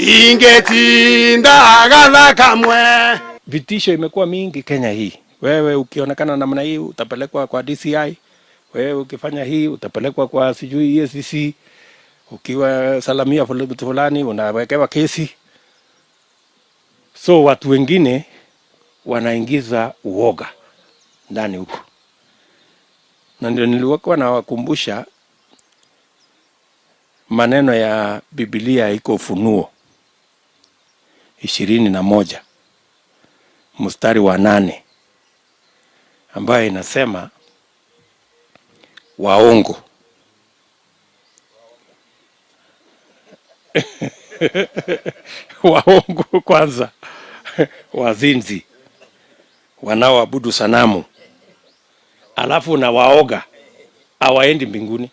ingetinda agatha kamwe. Vitisho imekuwa mingi Kenya hii. Wewe ukionekana namna hii utapelekwa kwa DCI. Wewe ukifanya hii utapelekwa kwa sijui EACC. Ukiwa salamia fulani unawekewa kesi. So watu wengine wanaingiza uoga ndani huko. Na ndio niliwekwa na wakumbusha maneno ya Biblia iko Ufunuo 21 mstari wa 8 ambayo inasema waongo waongo kwanza, wazinzi, wanaoabudu sanamu, alafu na waoga hawaendi mbinguni.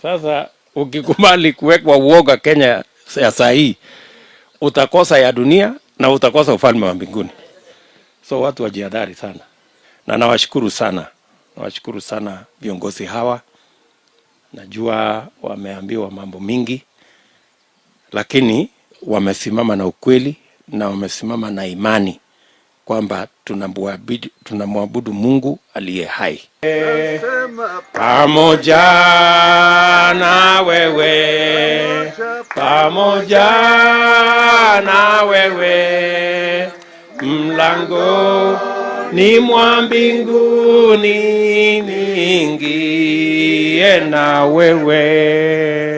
Sasa ukikubali kuwekwa uoga Kenya ya saa hii, utakosa ya dunia na utakosa ufalme wa mbinguni. So watu wajihadhari sana. Na nawashukuru sana viongozi hawa. Najua wameambiwa mambo mingi, lakini wamesimama na ukweli na wamesimama na imani kwamba tunamwabudu Mungu aliye hai. Pamoja na wewe, pamoja na wewe, mlango ni mwa mbinguni, niingie na wewe.